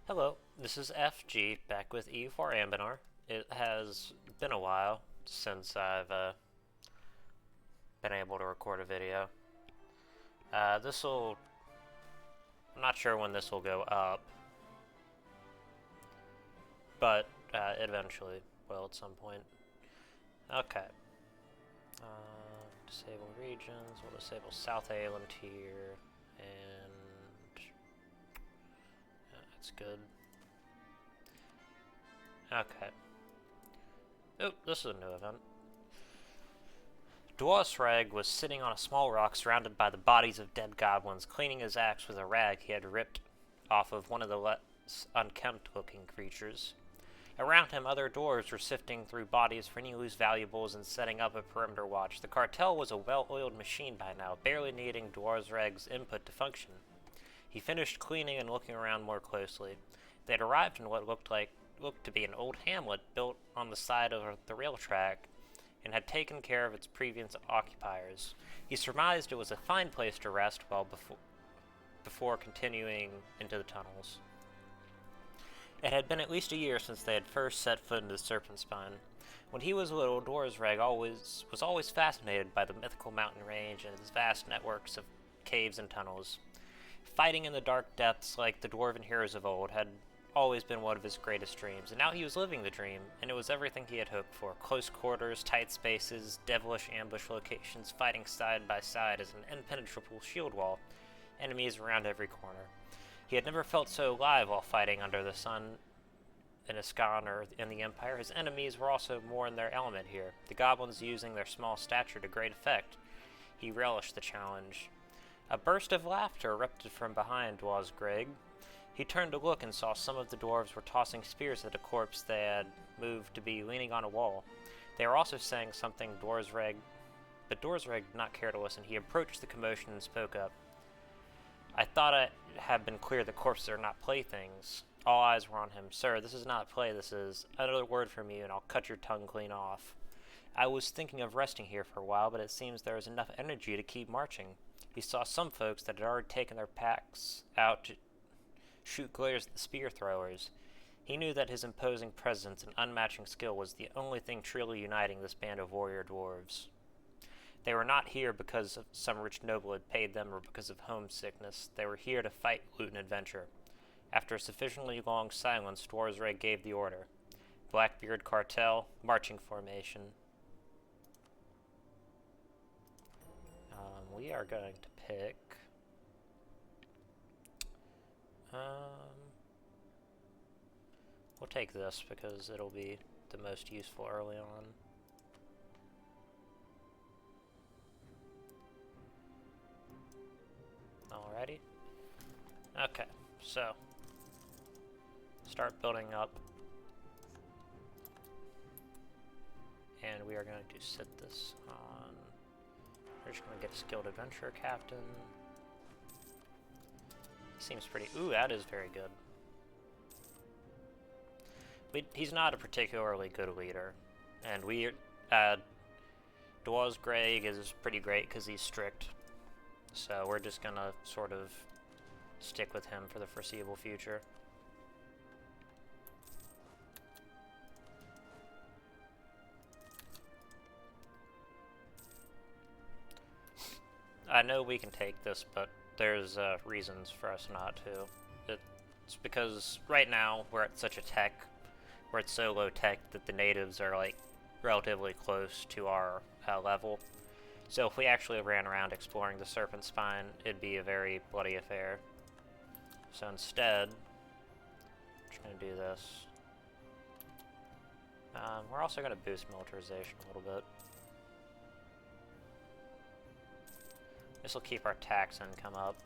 Hello, this is FG back with EU4 Anbennar. It has been a while since I've been able to record a video. I'm not sure when this will go up, but it eventually will at some point. Okay. Disable regions, we'll disable South Island here, and that's good. Okay. Oh, this is a new event. Dwarven was sitting on a small rock surrounded by the bodies of dead goblins, cleaning his axe with a rag he had ripped off of one of the less unkempt-looking creatures. Around him, other dwarves were sifting through bodies for any loose valuables and setting up a perimeter watch. The cartel was a well-oiled machine by now, barely needing Dwarven's input to function. He finished cleaning and looking around more closely. They had arrived in what looked to be an old hamlet built on the side of the rail track and had taken care of its previous occupiers. He surmised it was a fine place to rest before continuing into the tunnels. It had been at least a year since they had first set foot into the Serpent Spine. When he was little, Dwarven was always fascinated by the mythical mountain range and its vast networks of caves and tunnels. Fighting in the dark depths like the dwarven heroes of old had always been one of his greatest dreams, and now he was living the dream, and it was everything he had hoped for. Close quarters, tight spaces, devilish ambush locations, fighting side by side as an impenetrable shield wall, enemies around every corner. He had never felt so alive while fighting under the sun in Iskan or in the Empire. His enemies were also more in their element here, the goblins using their small stature to great effect. He relished the challenge. A burst of laughter erupted from behind Dwarven. He turned to look and saw some of the dwarves were tossing spears at a corpse they had moved to be leaning on a wall. They were also saying something but Dwarven did not care to listen. He approached the commotion and spoke up. I thought it had been clear that corpses are not playthings. All eyes were on him. Sir, this is not play, this is another word from you and I'll cut your tongue clean off. I was thinking of resting here for a while, but it seems there is enough energy to keep marching. He saw some folks that had already taken their packs out to shoot glares at the spear throwers. He knew that his imposing presence and unmatching skill was the only thing truly uniting this band of warrior dwarves. They were not here because some rich noble had paid them or because of homesickness. They were here to fight, loot, and adventure. After a sufficiently long silence, Dwarven gave the order. Blackbeard Cartel, marching formation. We are going to pick... we'll take this because it'll be the most useful early on. Alrighty. Okay, so start building up. And we are going to set this on... We're just going to get a skilled adventurer captain. Seems pretty... Ooh, that is very good. He's not a particularly good leader. And Dwarven is pretty great because he's strict. So we're just going to sort of stick with him for the foreseeable future. I know we can take this, but there's reasons for us not to. It's because right now we're at such a tech, we're at so low tech that the natives are like relatively close to our level. So if we actually ran around exploring the Serpent Spine, it'd be a very bloody affair. So instead, I'm just going to do this. We're also going to boost militarization a little bit. This will keep our tax income up.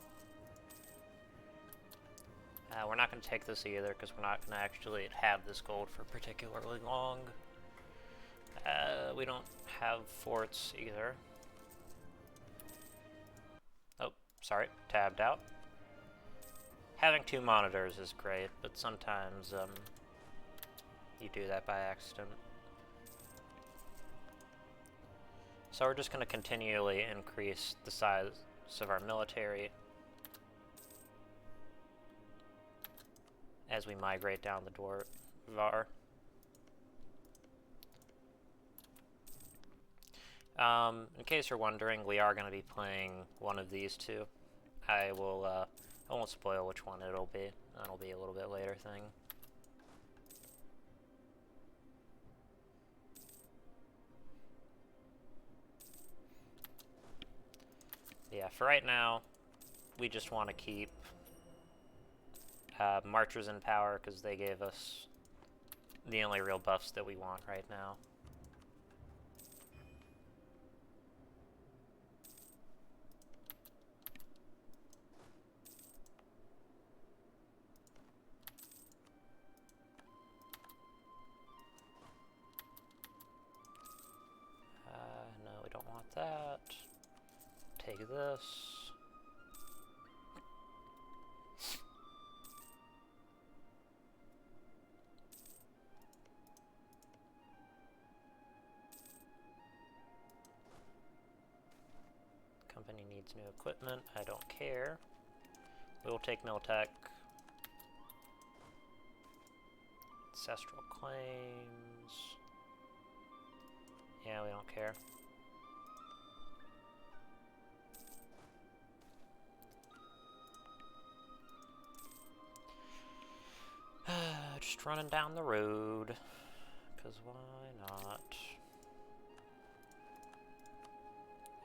We're not going to take this either because we're not going to actually have this gold for particularly long. We don't have forts either. Oh, sorry, tabbed out. Having two monitors is great, but sometimes you do that by accident. So we're just going to continually increase the size of our military as we migrate down the Dwarvar. In case you're wondering, we are going to be playing one of these two. I won't spoil which one it'll be. That'll be a little bit later thing. Yeah, for right now, we just want to keep Marchers in power because they gave us the only real buffs that we want right now. No, we don't want that. Take this. Company needs new equipment. I don't care. We'll take Miltech. Ancestral claims. Yeah, we don't care. Just running down the road. Because why not?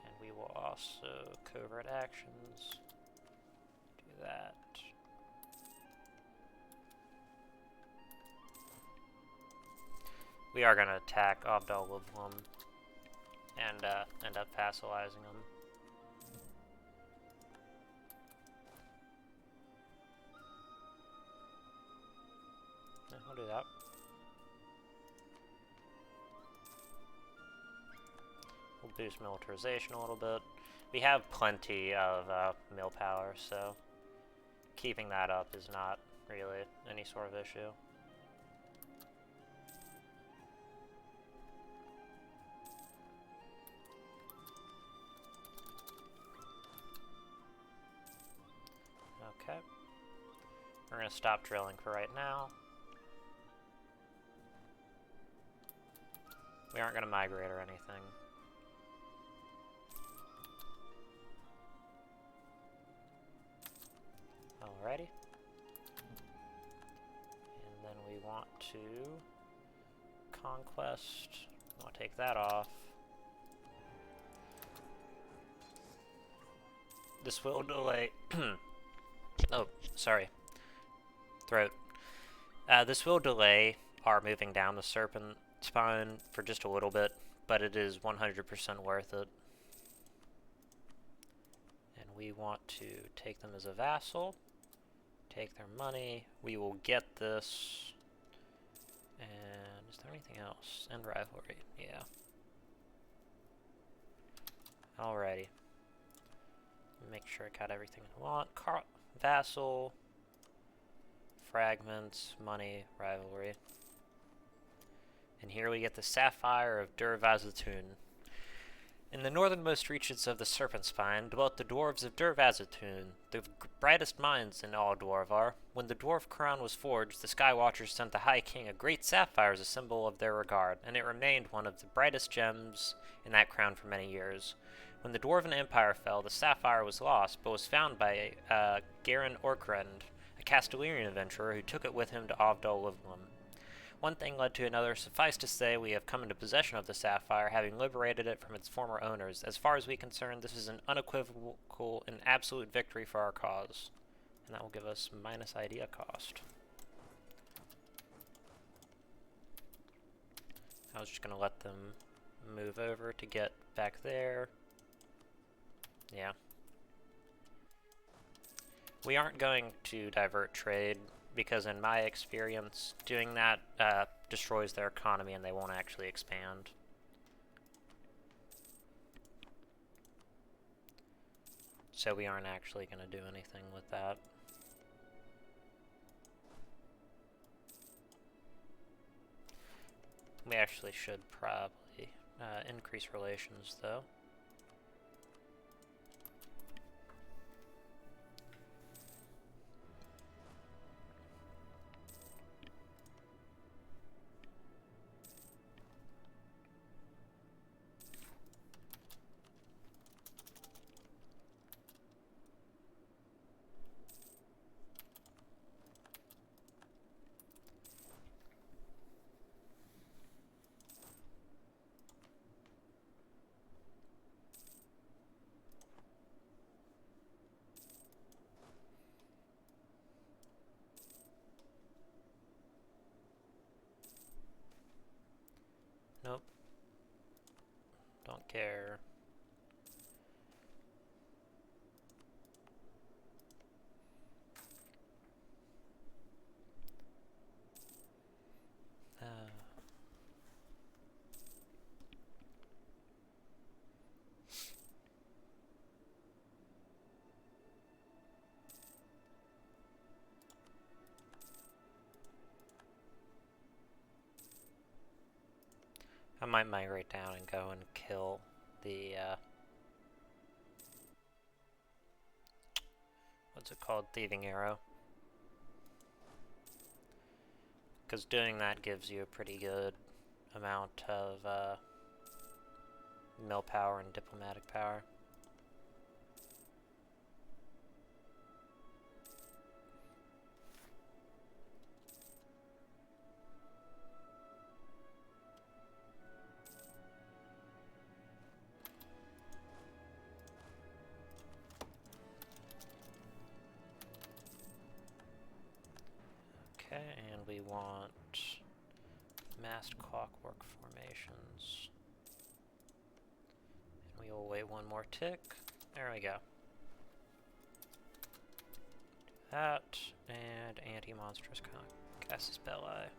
And we will also covert actions. Do that. We are going to attack Orghelovar and end up vassalizing them. Yeah, we'll do that. We'll boost militarization a little bit. We have plenty of mill power, so keeping that up is not really any sort of issue. Okay. We're going to stop drilling for right now. We aren't going to migrate or anything. Alrighty. And then we want to conquest. I'll take that off. This will delay. Oh, sorry. Throat. This will delay our moving down the serpent spine for just a little bit, but it is 100% worth it. And we want to take them as a vassal, take their money. We will get this. And is there anything else? End rivalry. Yeah. Alrighty. Make sure I got everything I want. Vassal, fragments, money, rivalry. And here we get the Sapphire of Dwarven. In the northernmost reaches of the Serpent Spine dwelt the dwarves of Dwarven, the brightest minds in all Dwarvar. When the dwarf crown was forged, the Skywatchers sent the High King a great sapphire as a symbol of their regard, and it remained one of the brightest gems in that crown for many years. When the Dwarven Empire fell, the sapphire was lost, but was found by Garen Orkrend, a Castellarian adventurer who took it with him to Orghelovar. One thing led to another. Suffice to say, we have come into possession of the sapphire, having liberated it from its former owners. As far as we're concerned, this is an unequivocal and absolute victory for our cause. And that will give us minus idea cost. I was just going to let them move over to get back there. Yeah. We aren't going to divert trade, because in my experience, doing that destroys their economy and they won't actually expand. So we aren't actually going to do anything with that. We actually should probably increase relations, though. Nope. Don't care. I might migrate down and go and kill the, what's it called? Thieving Arrow. Because doing that gives you a pretty good amount of, mill power and diplomatic power. Okay, and we want massed clockwork formations. And we will wait one more tick. There we go. That, and anti-monstrous casus belli.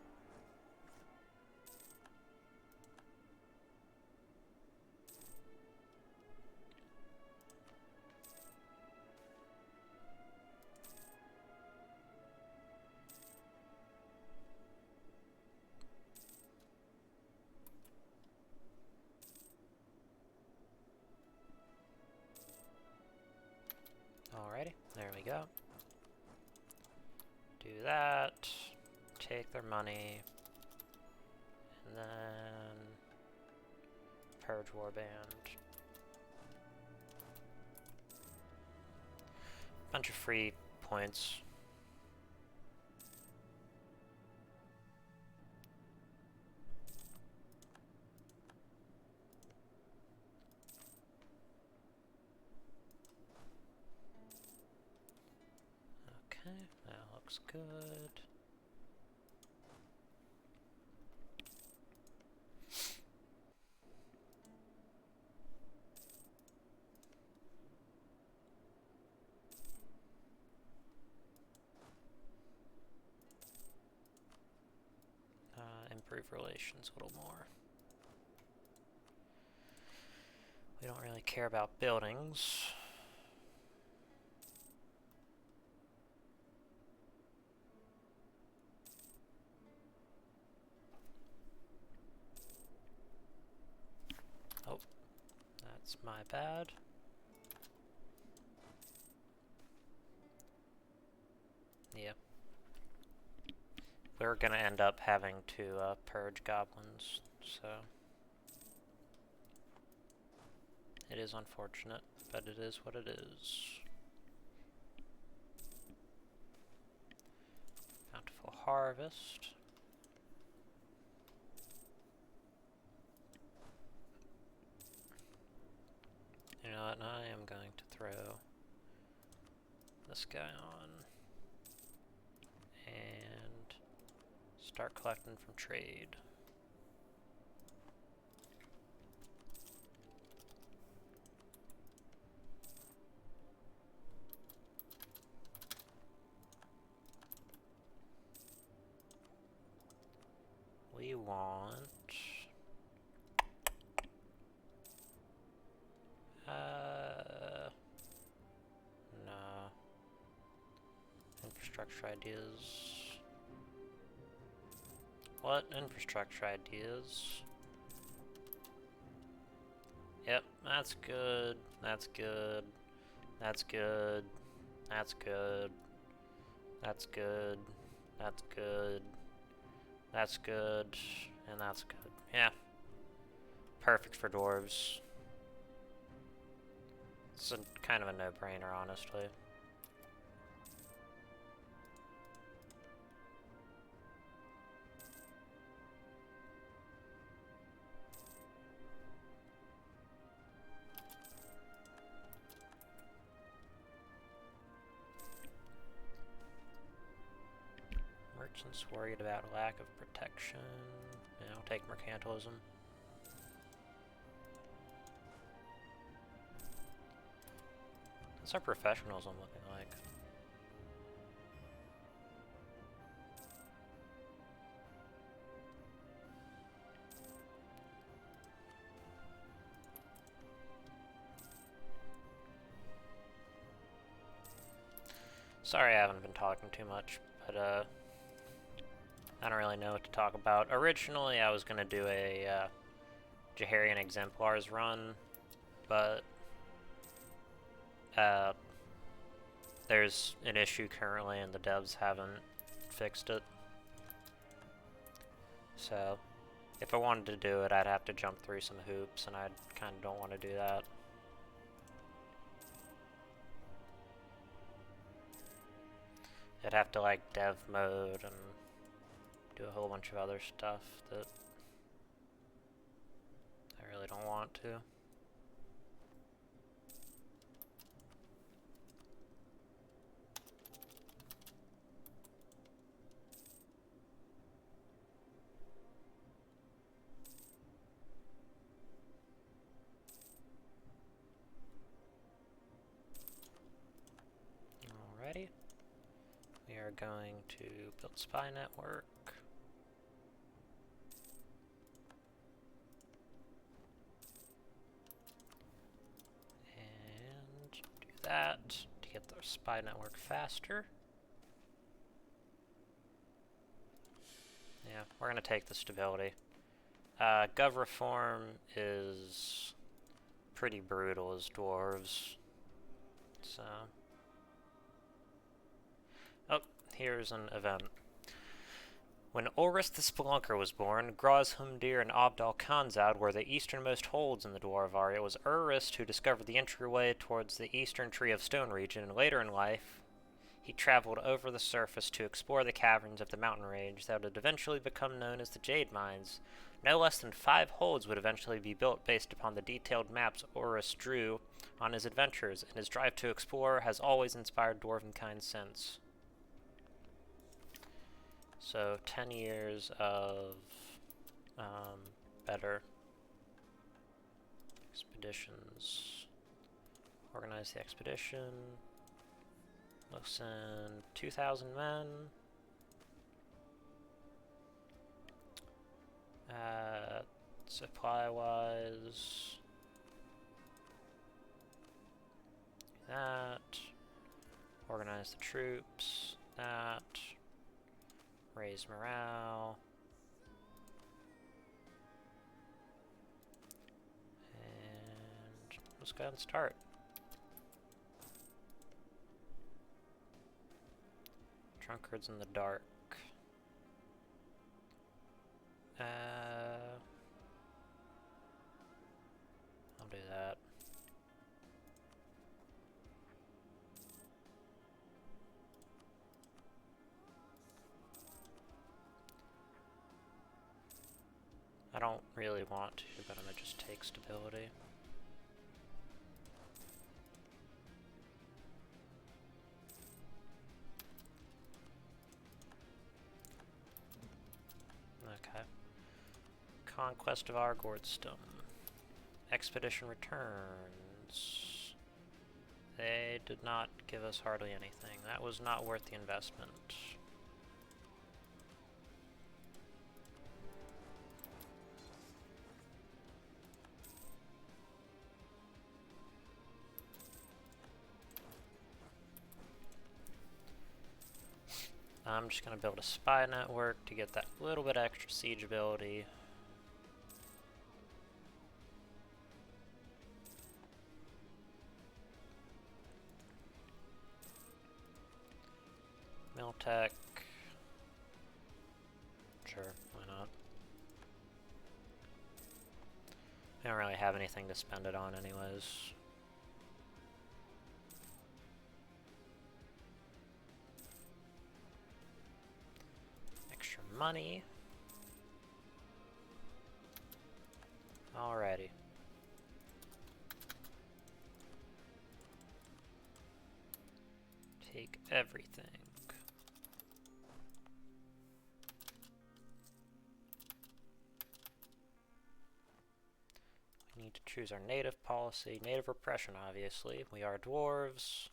Alrighty, there we go. Do that, take their money, and then purge warband. Bunch of free points. Okay, that looks good. Improve relations a little more. We don't really care about buildings. Oh, that's my bad. Yeah. We're gonna end up having to purge goblins, so it is unfortunate, but it is what it is. Bountiful harvest. You know what, I am going to throw this guy on and start collecting from trade. We want no infrastructure ideas. What infrastructure ideas? Yep, that's good. That's good. That's good. That's good. That's good. That's good. That's good. And that's good. Yeah. Perfect for dwarves. It's kind of a no-brainer, honestly. Merchants worried about lack of protection. Yeah, I'll take mercantilism. What's our professionalism looking like? Sorry I haven't been talking too much, but I don't really know what to talk about. Originally I was going to do a Jaharian Exemplars run, but there's an issue currently and the devs haven't fixed it. So if I wanted to do it, I'd have to jump through some hoops, and I kind of don't want to do that. I'd have to like dev mode and do a whole bunch of other stuff that I really don't want to. Alrighty. We are going to build spy network. And do that to get the spy network faster. Yeah, we're going to take the stability. Gov reform is pretty brutal as dwarves. So... oh, here's an event. When Ulrich the Spelunker was born, Grozhumdir and Abdal Khanzad were the easternmost holds in the Dwarvar. It was Urist who discovered the entryway towards the eastern Tree of Stone region, and later in life, he traveled over the surface to explore the caverns of the mountain range that would eventually become known as the Jade Mines. No less than 5 holds would eventually be built based upon the detailed maps Urist drew on his adventures, and his drive to explore has always inspired Dwarvenkind since. So 10 years of better expeditions. Organize the expedition. Looks in 2,000 men. Supply-wise, that. Organize the troops. That. Raise morale. And let's go ahead and start. Drunkards in the dark. I'll do that. I don't really want to, but I'm gonna just take stability. Okay. Conquest of Argordstone. Expedition returns. They did not give us hardly anything. That was not worth the investment. I'm just going to build a spy network to get that little bit extra siege ability. Miltech. Sure, why not? I don't really have anything to spend it on anyways. Extra money. Alrighty. Take everything. We Need to choose our native policy. Native repression, obviously. We are dwarves.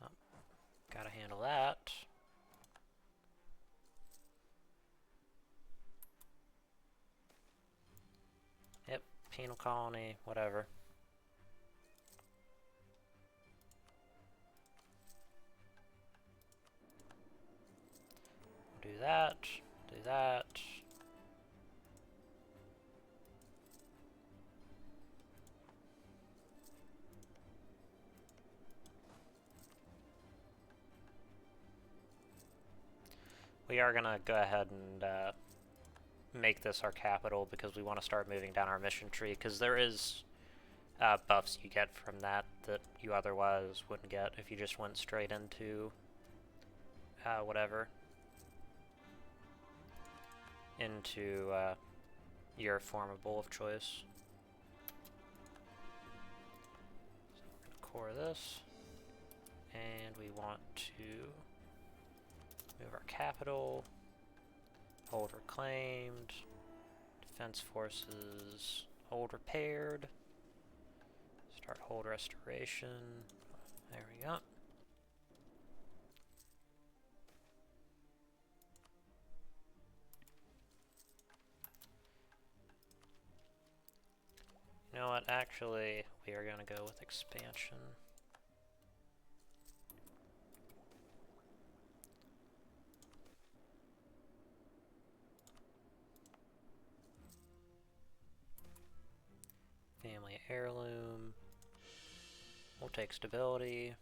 Oh, gotta handle that. Yep, penal colony, whatever. Do that, do that. We are gonna go ahead and make this our capital because we want to start moving down our mission tree, because there is buffs you get from that that you otherwise wouldn't get if you just went straight into whatever. Into your formable of choice. So we're going to core this, and we want to move our capital, hold reclaimed, defense forces, hold repaired, start hold restoration. There we go. You know what, actually, we are going to go with expansion. Family heirloom. We'll take stability.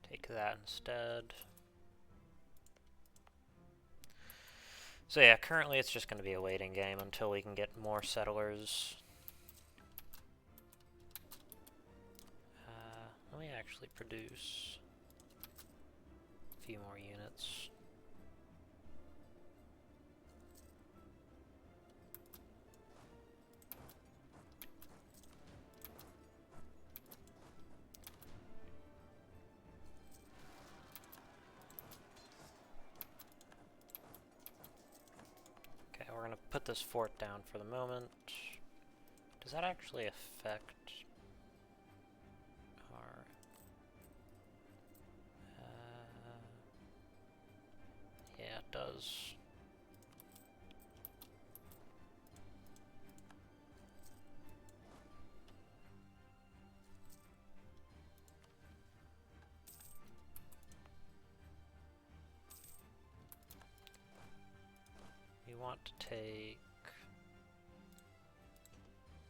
Take that instead. So yeah, currently it's just going to be a waiting game until we can get more settlers. Let me actually produce a few more units. Okay, we're going to put this fort down for the moment. Does that actually affect our... yeah, it does. We want to take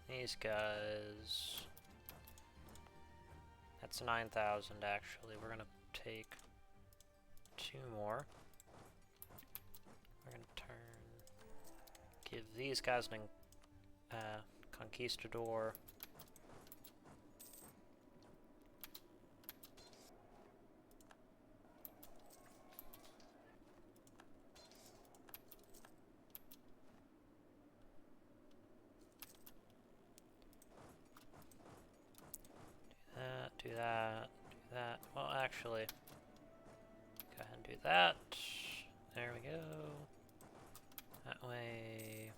these guys. That's 9,000 actually. We're gonna take 2 more. We're gonna give these guys an conquistador. Do that, do that. Well, actually, go ahead and do that. There we go. That way.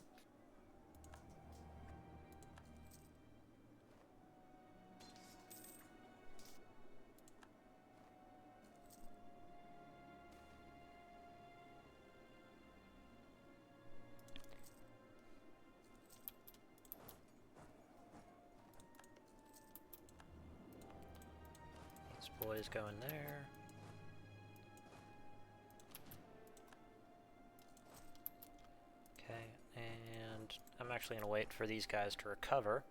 Boys go in there. Okay, and I'm actually going to wait for these guys to recover.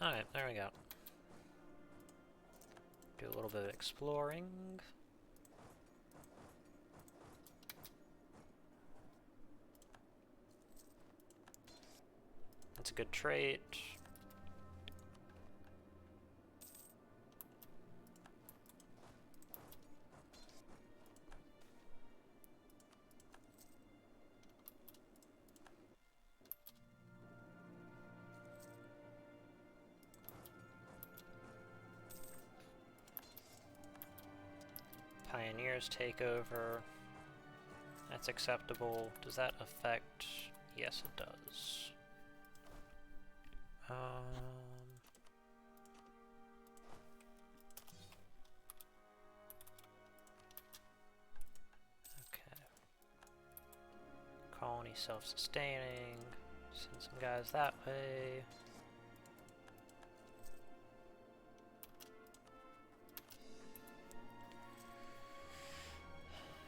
Alright, there we go. Do a little bit of exploring. That's a good trait. Pioneers take over. That's acceptable. Does that affect... Yes, it does. Okay. Colony self-sustaining. Send some guys that way.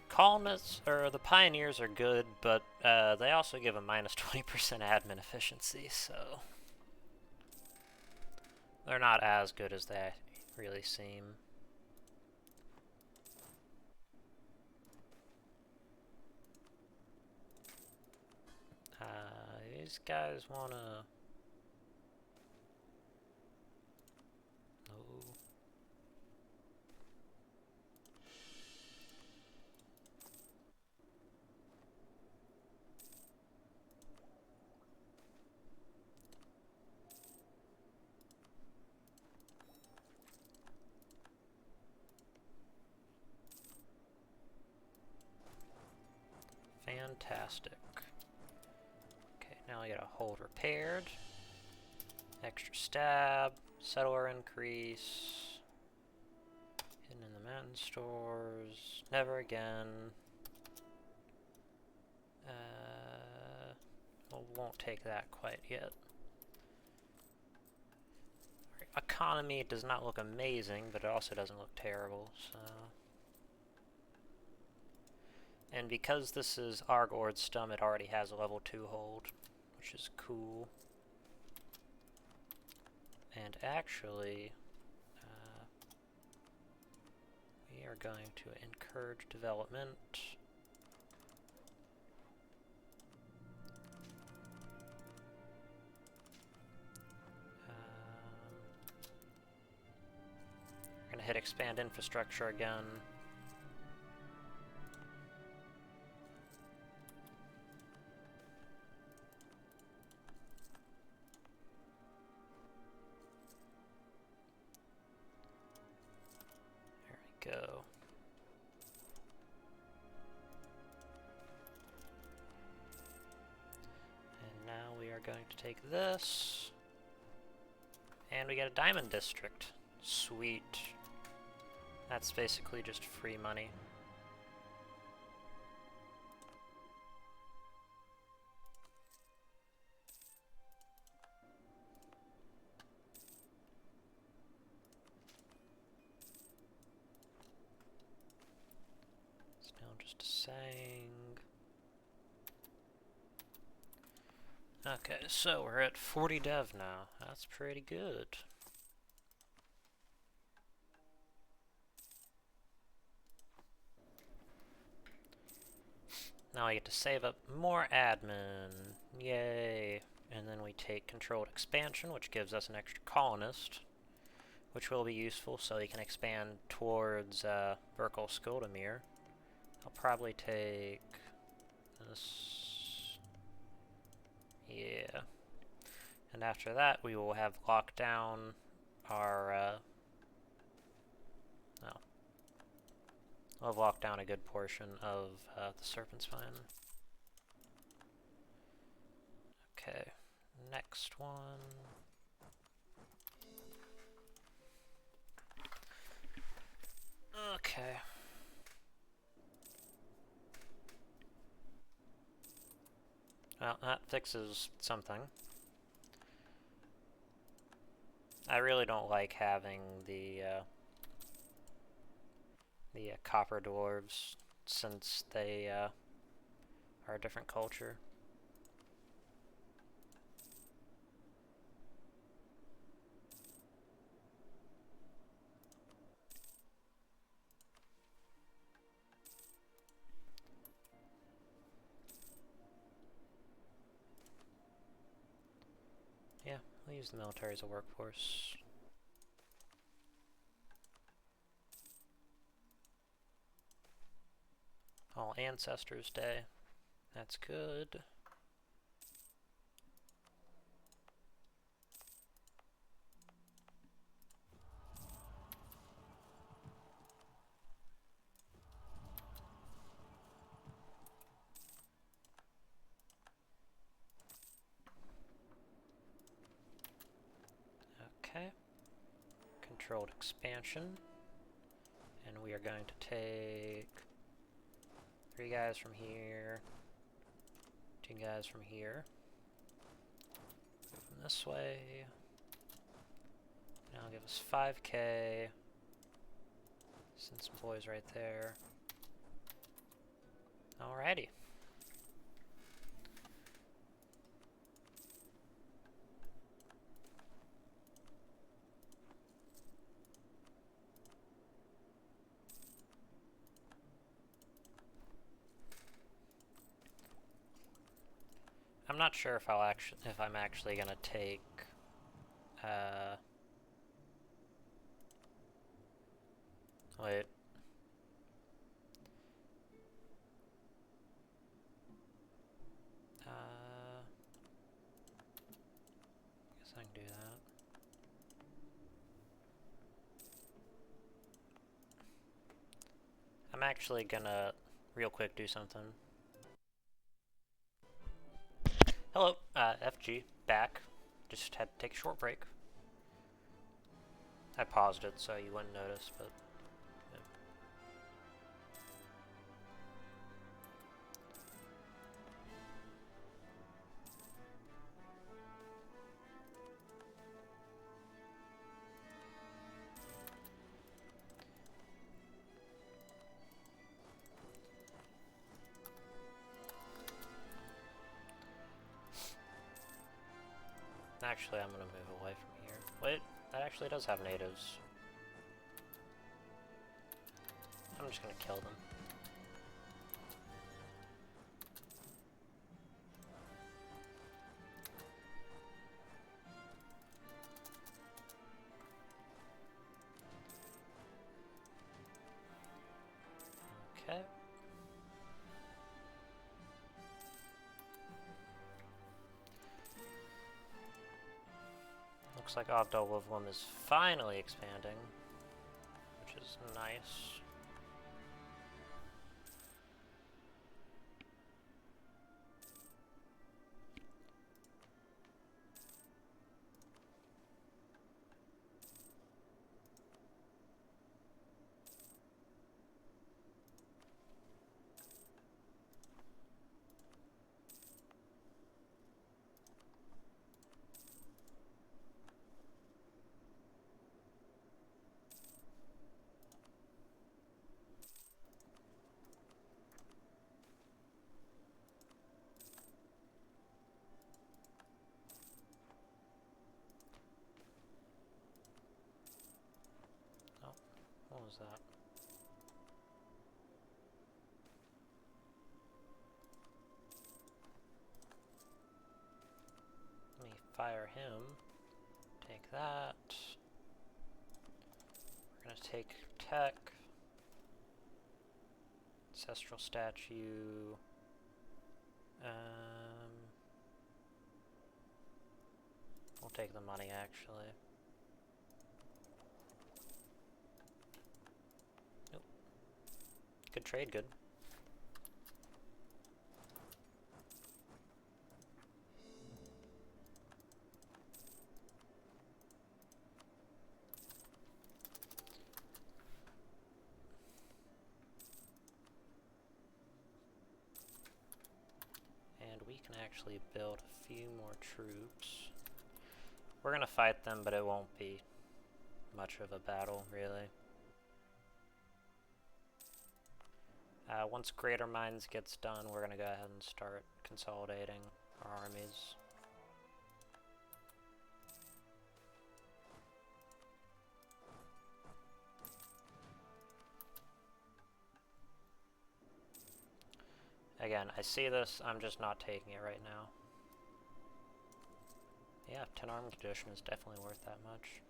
Colonists, or the Pioneers are good, but they also give a minus 20% admin efficiency, so they're not as good as they really seem. These guys wanna... No. Fantastic. Okay, now we got a hold repaired. Extra stab, settler increase. Hidden in the mountain stores. Never again. Well, won't take that quite yet. Economy does not look amazing, but it also doesn't look terrible, so... And because this is Argord's Stum, it already has a level 2 hold, which is cool. And actually, we are going to encourage development. We're going to hit expand infrastructure again. There we go. And now we are going to take this. And we get a diamond district. Sweet. That's basically just free money. It's now just a saying. Okay, so we're at 40 dev now. That's pretty good. Now I get to save up more admin. Yay. And then we take controlled expansion, which gives us an extra colonist, which will be useful so he can expand towards Verkal Skoldamir. I'll probably take this. Yeah. And after that, we will have locked down our... We'll have locked down a good portion of the Serpent Spine. Okay, next one. Okay. Well, that fixes something. I really don't like having the copper dwarves, since they are a different culture. Yeah, we'll use the military as a workforce. All Ancestors Day. That's good. controlled expansion. And we are going to take 3 guys from here, 2 guys from here. Move them this way. Now give us 5k. Send some boys right there. Alrighty. I'm not sure if I'm actually gonna take wait. Guess I can do that. I'm actually gonna real quick do something. Hello, FG, back. Just had to take a short break. I paused it so you wouldn't notice, but yeah. Actually, I'm gonna move away from here. Wait, that actually does have natives. I'm just gonna kill them. Okay. Looks like Orghelovar is finally expanding, which is nice. What was that? Let me fire him. Take that. We're gonna take tech. Ancestral statue. We'll take the money actually. Nope. Good trade, good. And we can actually build a few more troops. We're gonna fight them, but it won't be much of a battle, really. Once Greater Mines gets done, we're gonna go ahead and start consolidating our armies. Again, I see this, I'm just not taking it right now. Yeah, 10 armed condition is definitely worth that much.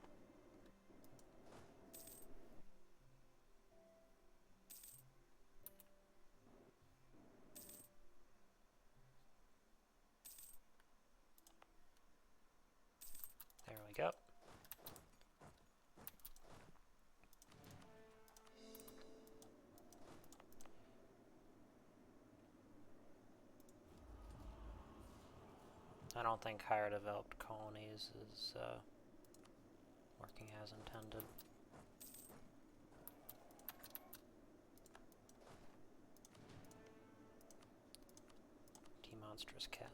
There we go. I don't think higher developed colonies is working as intended. monstrous cat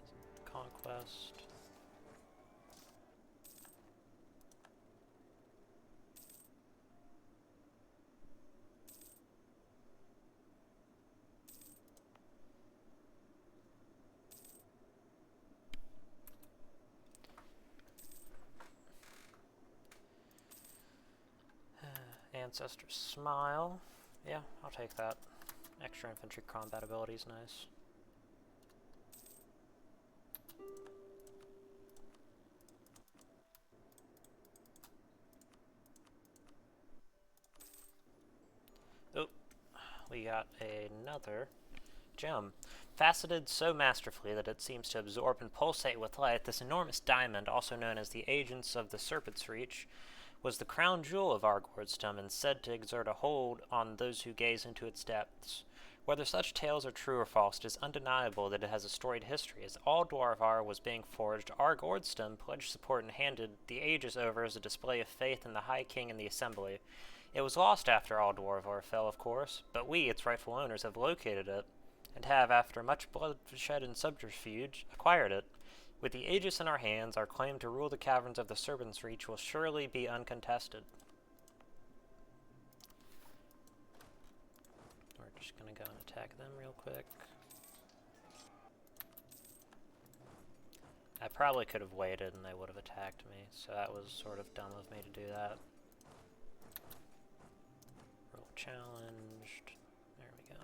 conquest. Ancestor's Smile. Yeah, I'll take that. Extra infantry combat ability is nice. Oh, we got another gem. Faceted so masterfully that it seems to absorb and pulsate with light, this enormous diamond, also known as the Agents of the Serpent's Reach, was the crown jewel of Argordstone and said to exert a hold on those who gaze into its depths. Whether such tales are true or false, it is undeniable that it has a storied history. As all Dwarvar was being forged, Argordstone pledged support and handed the Aegis over as a display of faith in the High King and the Assembly. It was lost after all Dwarvar fell, of course, but we, its rightful owners, have located it, and have, after much bloodshed and subterfuge, acquired it. With the Aegis in our hands, our claim to rule the caverns of the Serpent's Reach will surely be uncontested. We're just going to go and attack them real quick. I probably could have waited and they would have attacked me, so that was sort of dumb of me to do that. Roll challenged. There we go.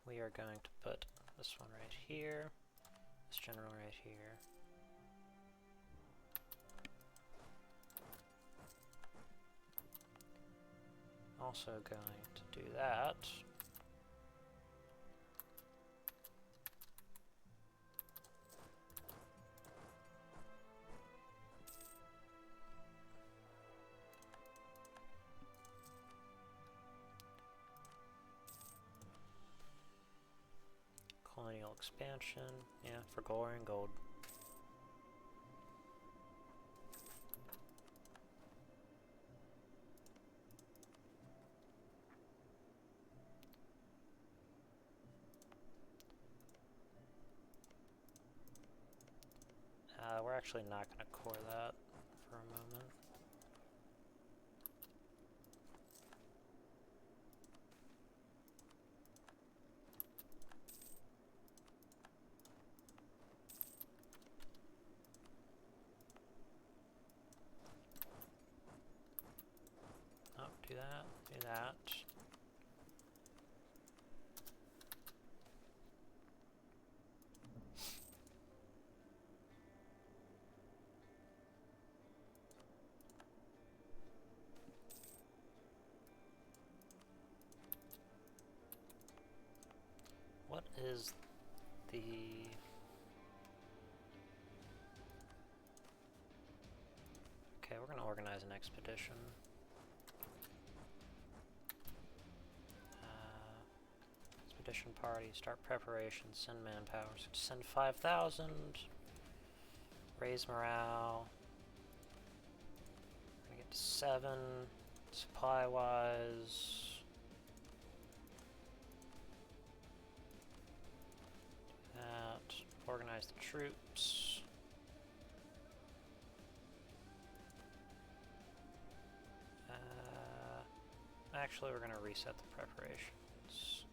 We are going to put this one right here, this general right here. Also going to do that. Colonial expansion, yeah, for glory and gold. We're actually not going to core that for a moment. Oh, do that, do that. What is the... Okay, we're going to organize an expedition. Expedition party, start preparations, send manpower. So send 5,000. Raise morale. We're going to get to 7. Supply-wise... that. Organize the troops. Actually, we're going to reset the preparations.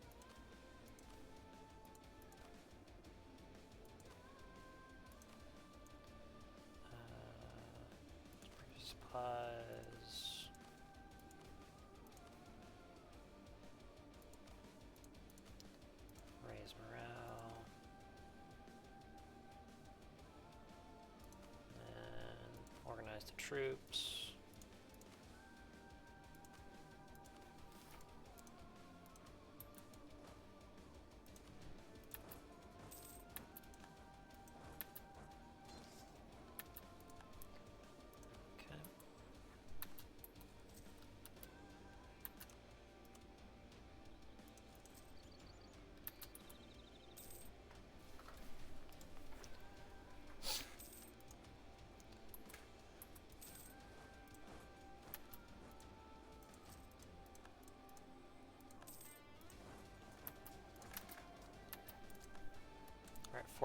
Supplies. Raise morale. And organize the troops.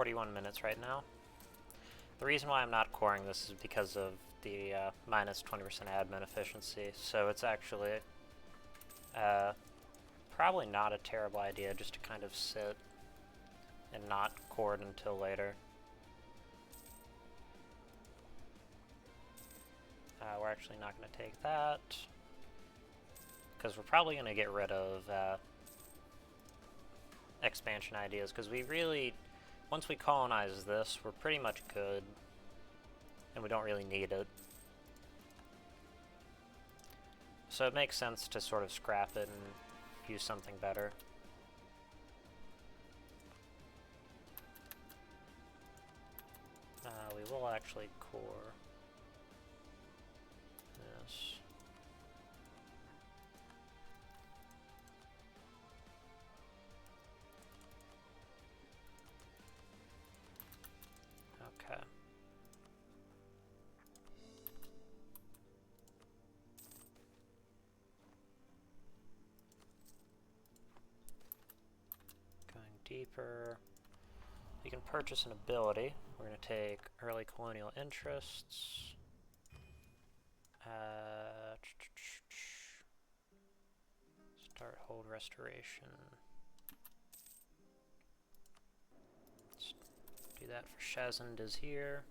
41 minutes right now. The reason why I'm not coring this is because of the minus 20% admin efficiency, so it's actually probably not a terrible idea just to kind of sit and not core it until later. We're actually not going to take that, because we're probably going to get rid of expansion ideas, because we really, once we colonize this, we're pretty much good, and we don't really need it. So it makes sense to sort of scrap it and use something better. We will actually core this. Okay. Going deeper. We can purchase an ability. We're going to take early colonial interests. Start hold restoration. Let's do that for Shazend is here.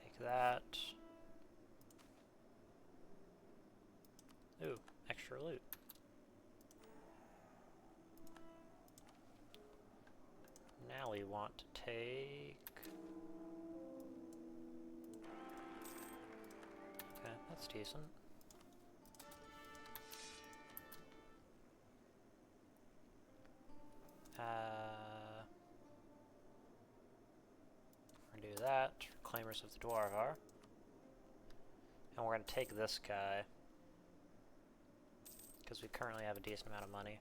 Take that. Ooh, extra loot. Now we want to take... Okay, that's decent. We're gonna do that. Reclaimers of the Dwarvar. And we're gonna take this guy, because we currently have a decent amount of money.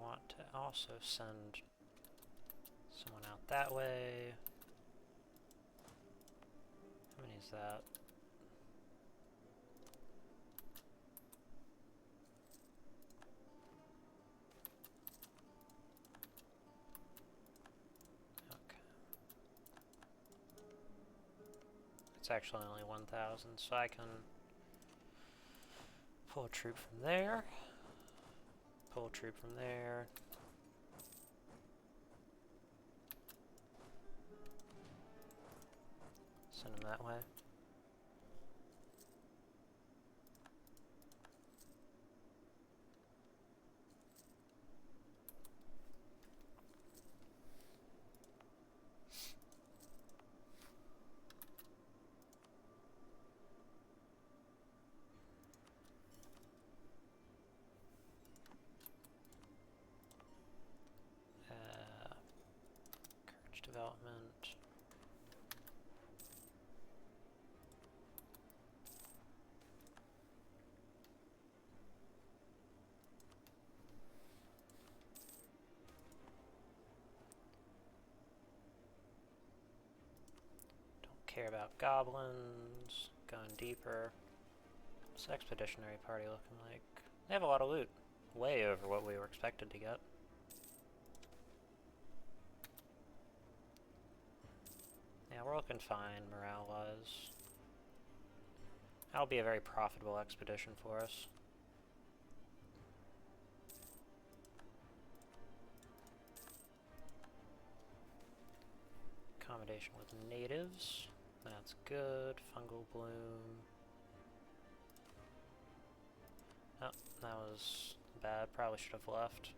Want to also send someone out that way. How many is that? Okay. It's actually only 1,000, so I can pull a troop from there. Pull a troop from there. Send them that way. Courage development. Care about goblins, going deeper. What's the expeditionary party looking like? They have a lot of loot, way over what we were expected to get. Yeah, we're looking fine morale-wise. That'll be a very profitable expedition for us. Accommodation with natives. That's good. Fungal bloom. Oh, that was bad. Probably should have left.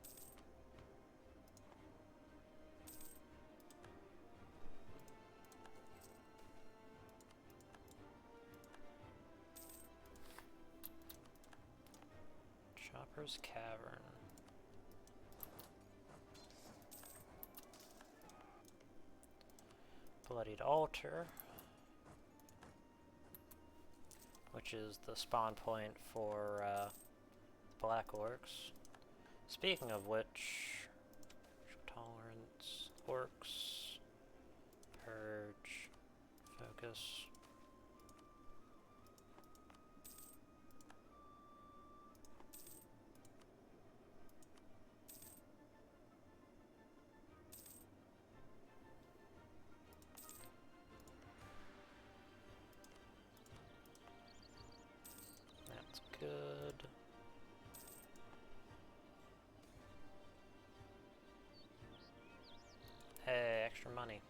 Copper's Cavern. Bloodied Altar, which is the spawn point for Black Orcs. Speaking of which, tolerance, Orcs, Purge, Focus. That's good. Hey, extra money.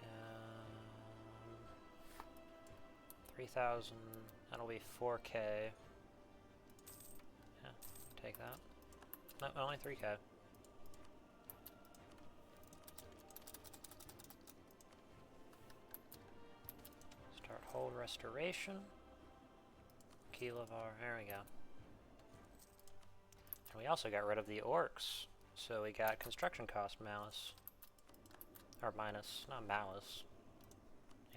Um, 3,000, that'll be 4K. Yeah, take that. No, only 3K. Start hold restoration. Orghelovar, there we go. And we also got rid of the orcs. So we got construction cost malice. Or minus, not malice.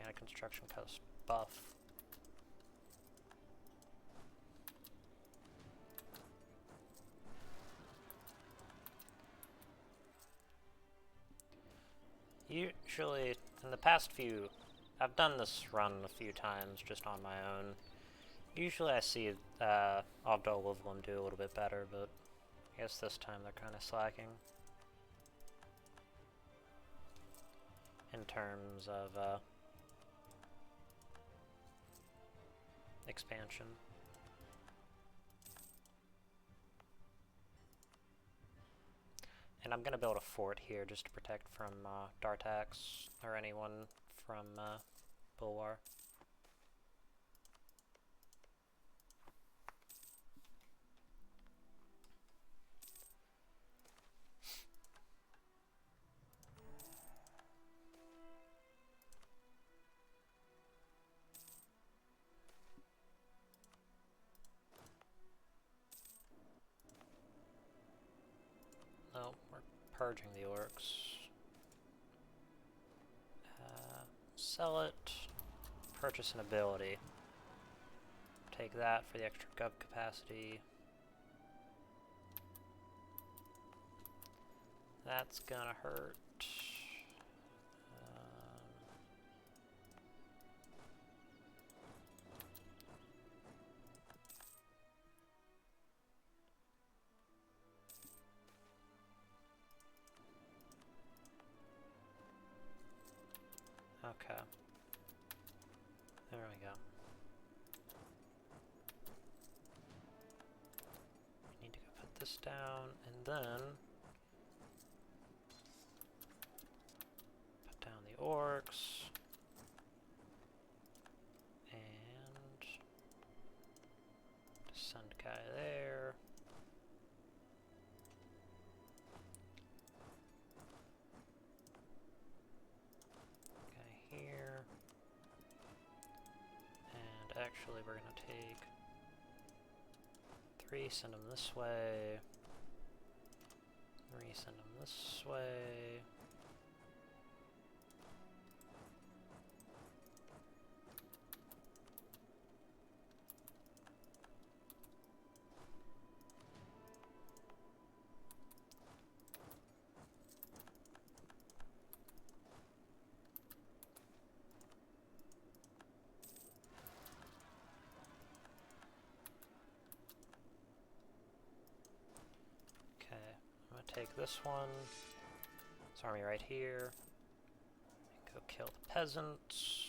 And a construction cost buff. Usually, in the past few, I've done this run a few times just on my own. Usually I see Orghelovar do a little bit better, but I guess this time they're kind of slacking. In terms of expansion. And I'm going to build a fort here just to protect from Dartax or anyone from Bulwar. No, we're purging the orcs. Sell it. Purchase an ability. Take that for the extra gov capacity. That's gonna hurt. Okay. There we go. We need to go put this down, and then put down the orcs, and just send a guy there. Here, and actually we're going to take 3, send them this way, 3, send them this way, take this one, this army right here, and go kill the peasants.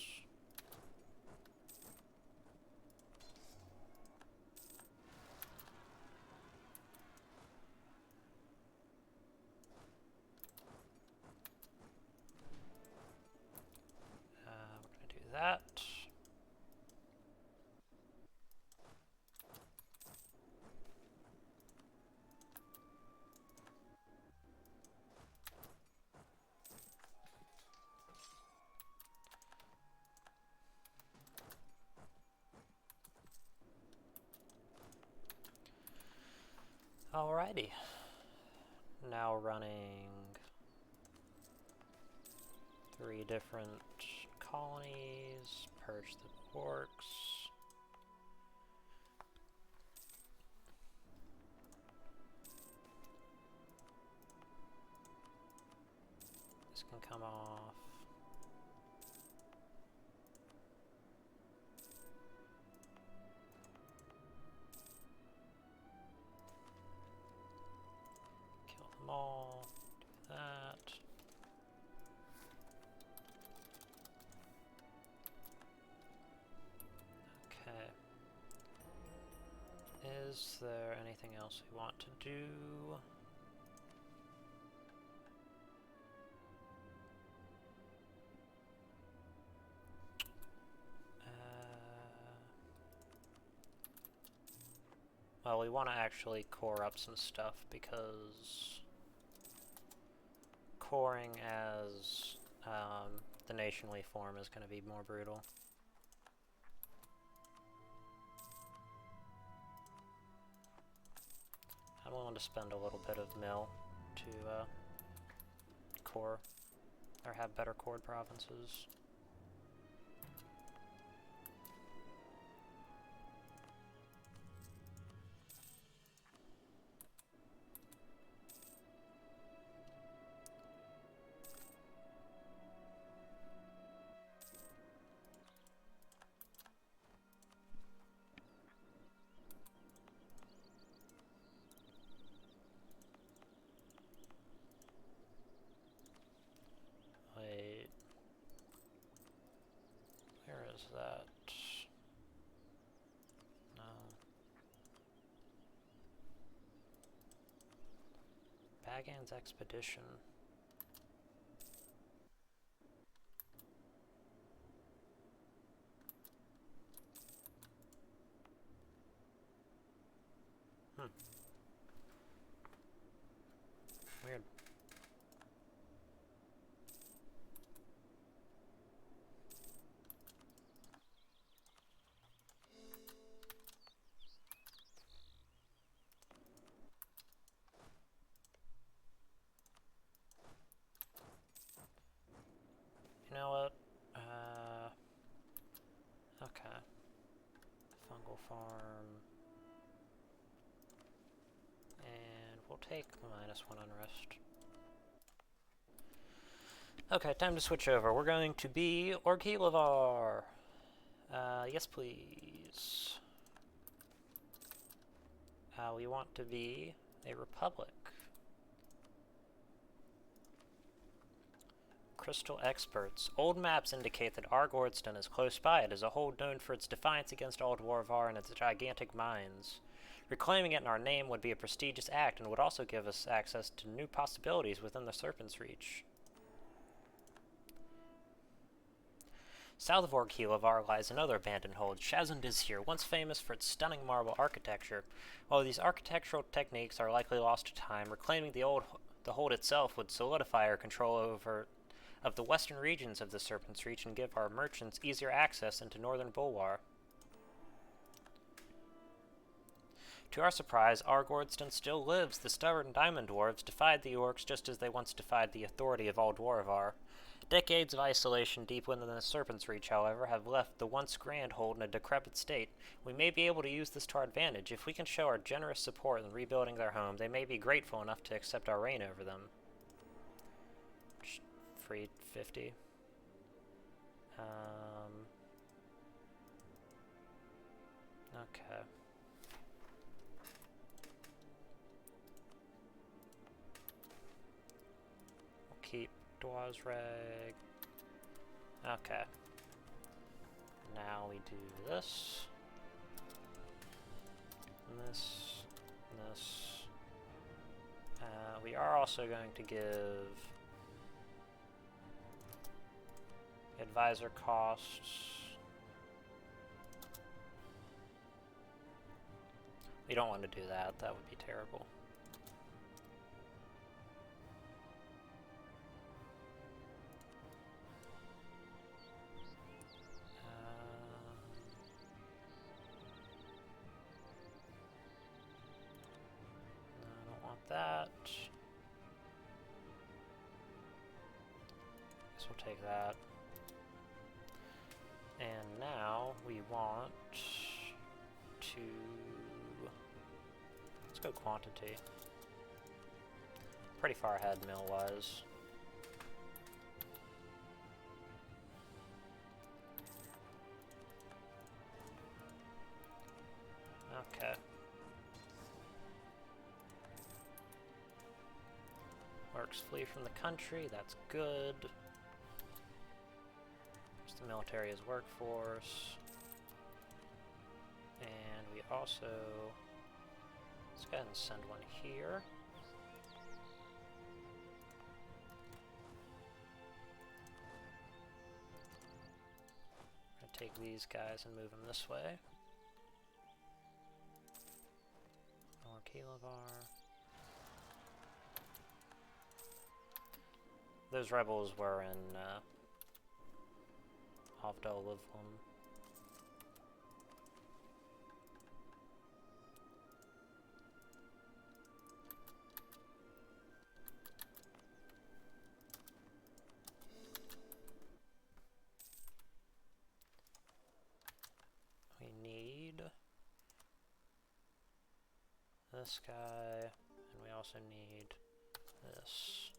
We're going to do that. Alrighty. Now running 3 different colonies, purge the orcs. This can come off. Kill them all. Do that. Okay. Is there anything else we want to do? Well, we want to actually core up some stuff because coring as the nation we form is going to be more brutal. I'm willing to spend a little bit of mill to core or have better cored provinces. Wait. Where is that? No. Bagan's expedition. Weird. You know what? Okay. Fungal farm. And we'll take -1 unrest. Okay, time to switch over. We're going to be Orghelovar. Yes, please. We want to be a republic. Crystal experts. Old maps indicate that Argordston is close by. It is a hold known for its defiance against Old Dwarvar and its gigantic mines. Reclaiming it in our name would be a prestigious act and would also give us access to new possibilities within the Serpent's Reach. South of Orghelovar lies another abandoned hold, Shazundizhir, once famous for its stunning marble architecture. While these architectural techniques are likely lost to time, reclaiming the hold itself would solidify our control over the western regions of the Serpent's Reach and give our merchants easier access into northern Bulwar. To our surprise, Argordston still lives. The stubborn diamond dwarves defied the orcs just as they once defied the authority of Old Dwarvar. Decades of isolation deep within the Serpent's Reach, however, have left the once grand hold in a decrepit state. We may be able to use this to our advantage. If we can show our generous support in rebuilding their home, they may be grateful enough to accept our reign over them. Free 50. Okay. We'll keep Dwazreg. Okay. Now we do this. And this. And this. We are also going to give advisor costs. We don't want to do that. That would be terrible. So we'll take that. And now we want to... let's go quantity. Pretty far ahead mill-wise. Okay. Orcs flee from the country, that's good. There's the military as workforce. And we also... let's go ahead and send one here. I'm gonna take these guys and move them this way. Orghelovar. Those rebels were in Orghelovar. We need this guy, and we also need this.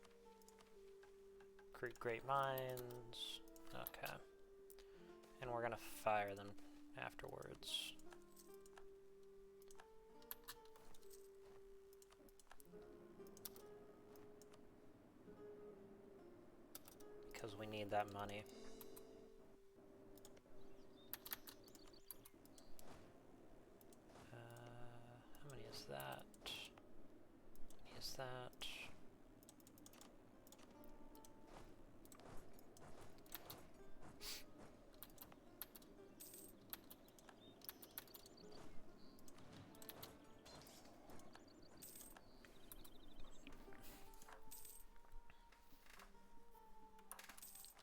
Create great minds. Okay. And we're gonna fire them afterwards. Because we need that money. How many is that? How many is that?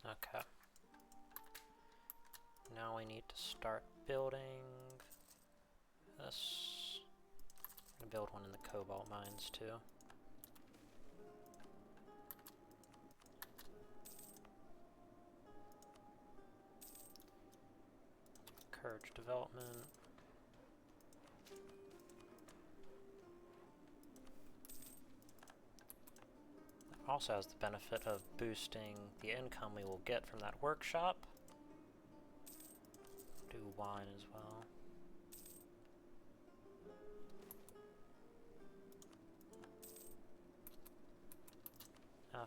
Okay. Now we need to start building this. I'm gonna build one in the cobalt mines too. Encourage development. Also has the benefit of boosting the income we will get from that workshop. Do wine as well.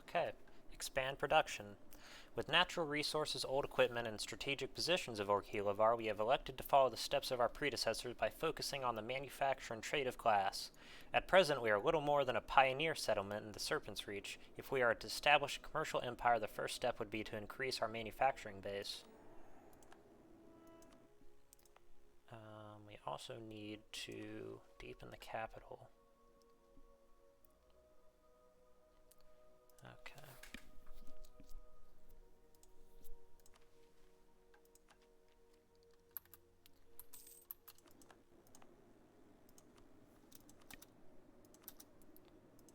Okay, expand production. With natural resources, old equipment, and strategic positions of Orghelovar, we have elected to follow the steps of our predecessors by focusing on the manufacture and trade of glass. At present, we are little more than a pioneer settlement in the Serpent's Reach. If we are to establish a commercial empire, the first step would be to increase our manufacturing base. We also need to deepen the capital. Okay.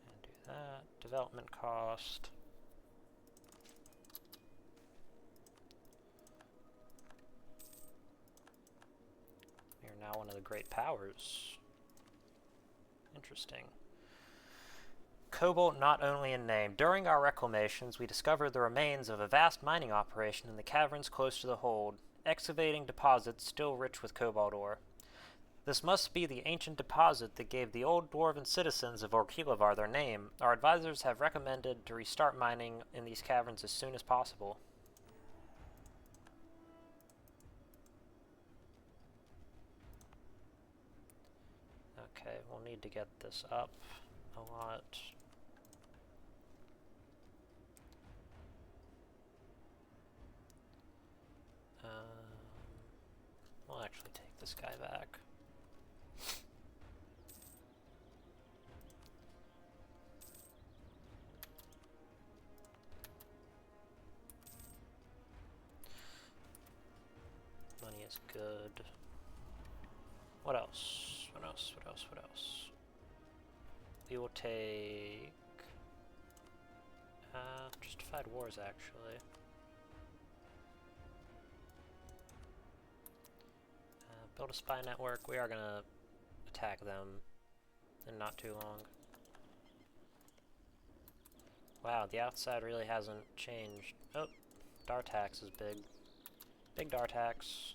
And do that. Development cost. We are now one of the great powers. Interesting. Cobalt not only in name. During our reclamations, we discovered the remains of a vast mining operation in the caverns close to the hold, excavating deposits still rich with cobalt ore. This must be the ancient deposit that gave the old Dwarven citizens of Orghelovar their name. Our advisors have recommended to restart mining in these caverns as soon as possible. Okay, we'll need to get this up a lot. We'll actually take this guy back. Money is good. What else? What else? What else? What else? We will take... Justified Wars, actually. Build a spy network. We are gonna attack them in not too long. Wow, the outside really hasn't changed. Oh, Dartax is big. Big Dartax.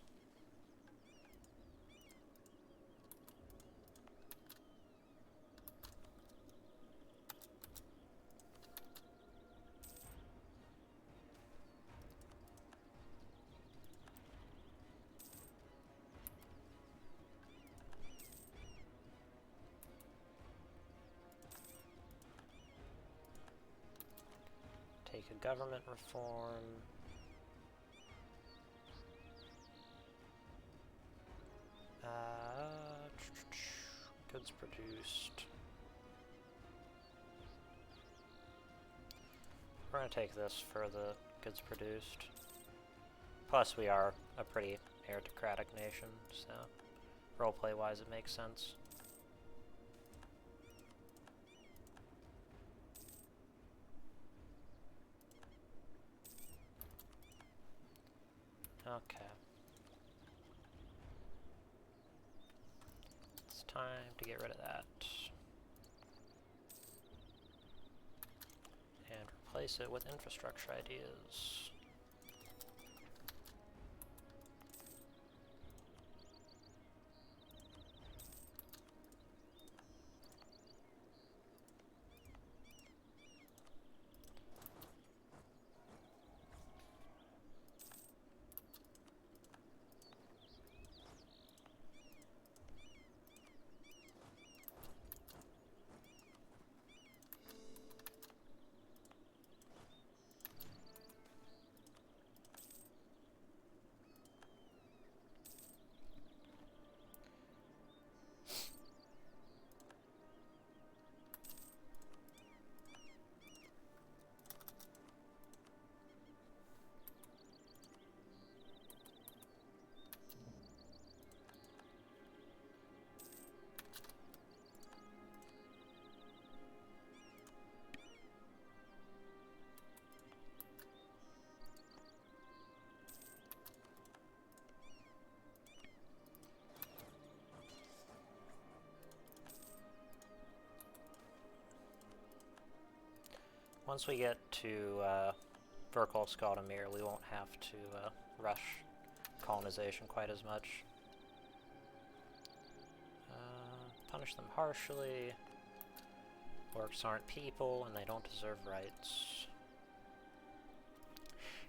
Take a government reform. Goods produced. We're gonna take this for the goods produced. Plus, we are a pretty aristocratic nation, so roleplay-wise, it makes sense. Okay. It's time to get rid of that. And replace it with infrastructure ideas. Once we get to Verkholskaldamir, we won't have to rush colonization quite as much. Punish them harshly. Orcs aren't people, and they don't deserve rights.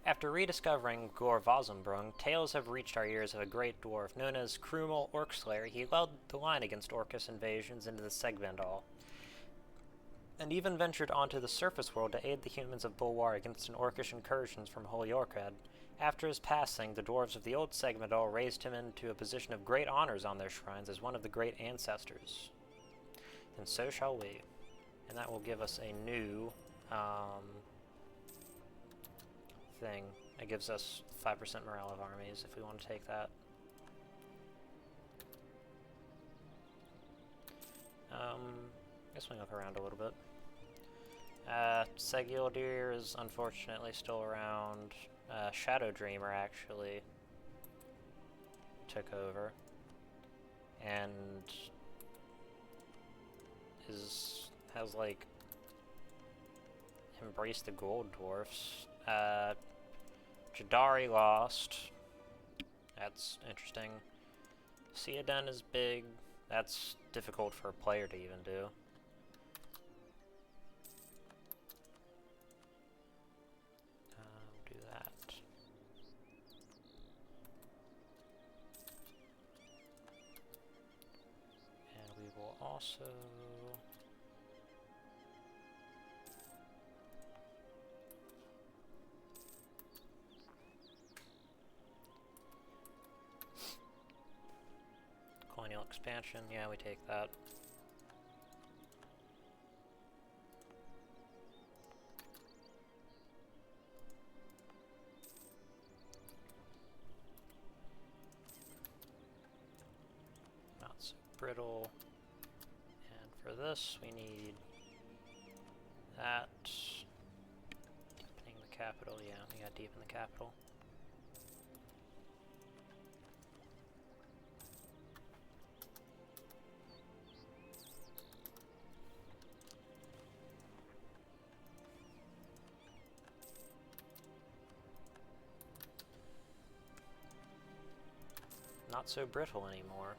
After rediscovering Gorvazumbrung, tales have reached our ears of a great dwarf known as Krumel Orkslayer. He led the line against Orcus invasions into the Segvendal, and even ventured onto the surface world to aid the humans of Bulwar against an Orcish incursions from Holy Orcad. After his passing, the dwarves of the old Segvendal raised him into a position of great honors on their shrines as one of the great ancestors. And so shall we. And that will give us a new thing. It gives us 5% morale of armies if we want to take that. Guess we can look around a little bit. Segildir is unfortunately still around. Shadow Dreamer actually took over and has like embraced the Gold Dwarfs. Jadari lost. That's interesting. Theoden is big. That's difficult for a player to even do. Do that. And we will also colonial expansion, yeah, we take that. Not so brittle. And for this, we need that. Deepening the capital, yeah, we gotta deepen the capital. not so brittle anymore.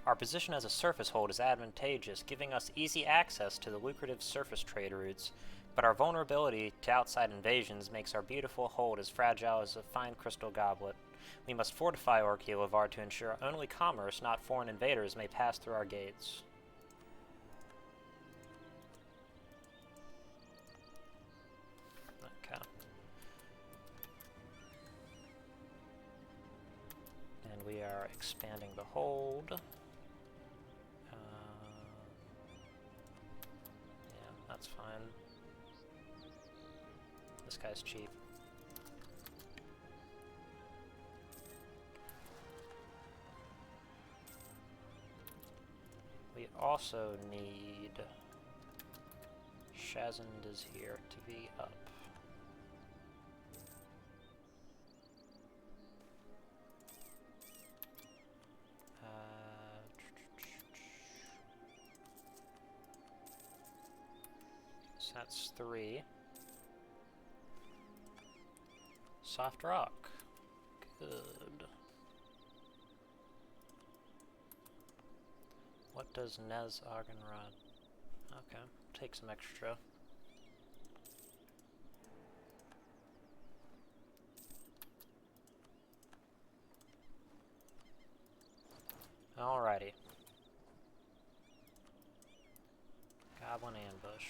Our position as a surface hold is advantageous, giving us easy access to the lucrative surface trade routes, but our vulnerability to outside invasions makes our beautiful hold as fragile as a fine crystal goblet. We must fortify Orghelovar to ensure only commerce, not foreign invaders, may pass through our gates. Okay. And we are expanding the hold. Yeah, that's fine. This guy's cheap. We also need Shazand is here to be up. So that's 3. Soft rock. Good. What does Nez Argenrod? Okay, take some extra. Alrighty. Goblin ambush.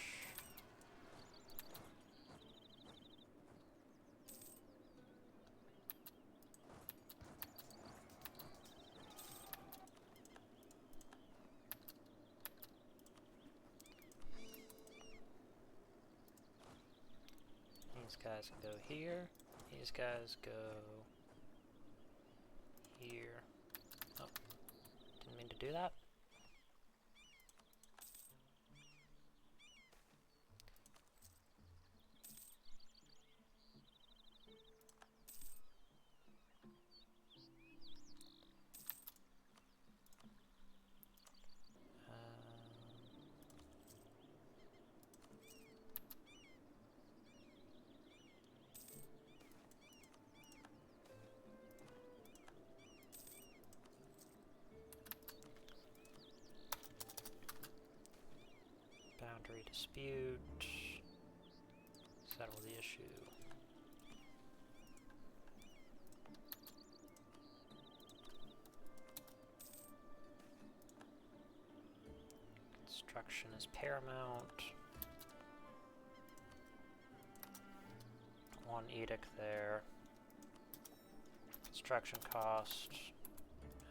These guys go here. These guys go here. Oh, didn't mean to do that. Boundary dispute. Settle the issue. Construction is paramount. 1 edict there. Construction cost.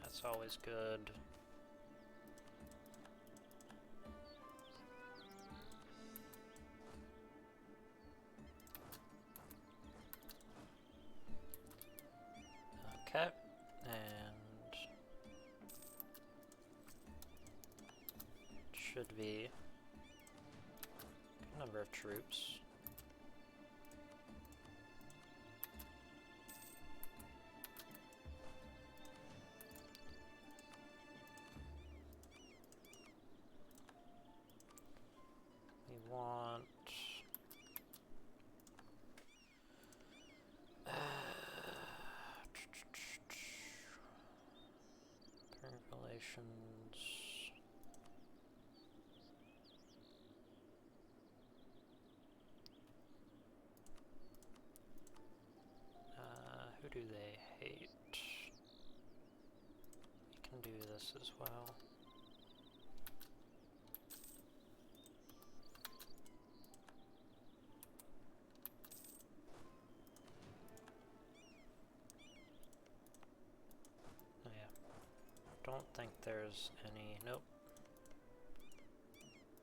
That's always good. Okay, and should be a number of troops. We want relations. Who do they hate? We can do this as well. Oh yeah. Don't think there's any, nope.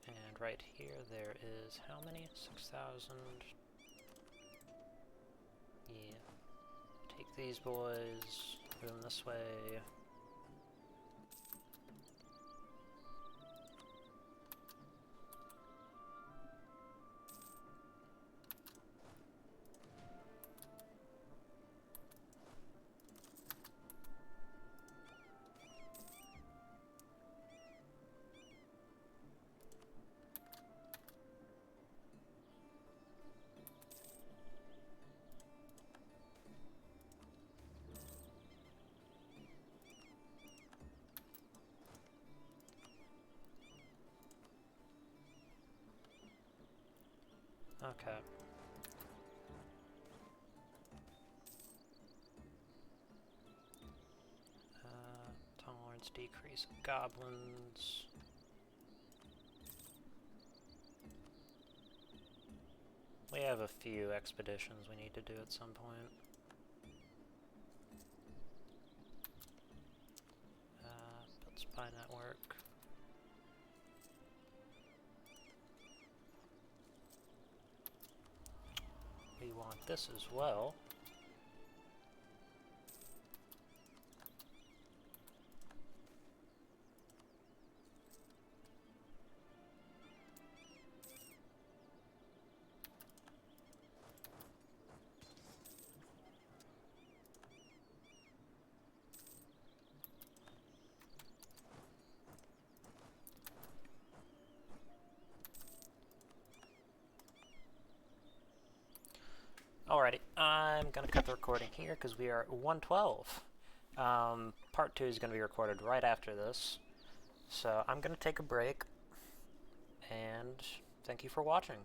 And right here there is how many? 6,000. Yeah. Take these boys, move them this way. Okay. Tolerance decrease of goblins. We have a few expeditions we need to do at some point. Build spy network. We want this as well. Alrighty, I'm going to cut the recording here because we are at 1:12. Part 2 is going to be recorded right after this. So I'm going to take a break, and thank you for watching.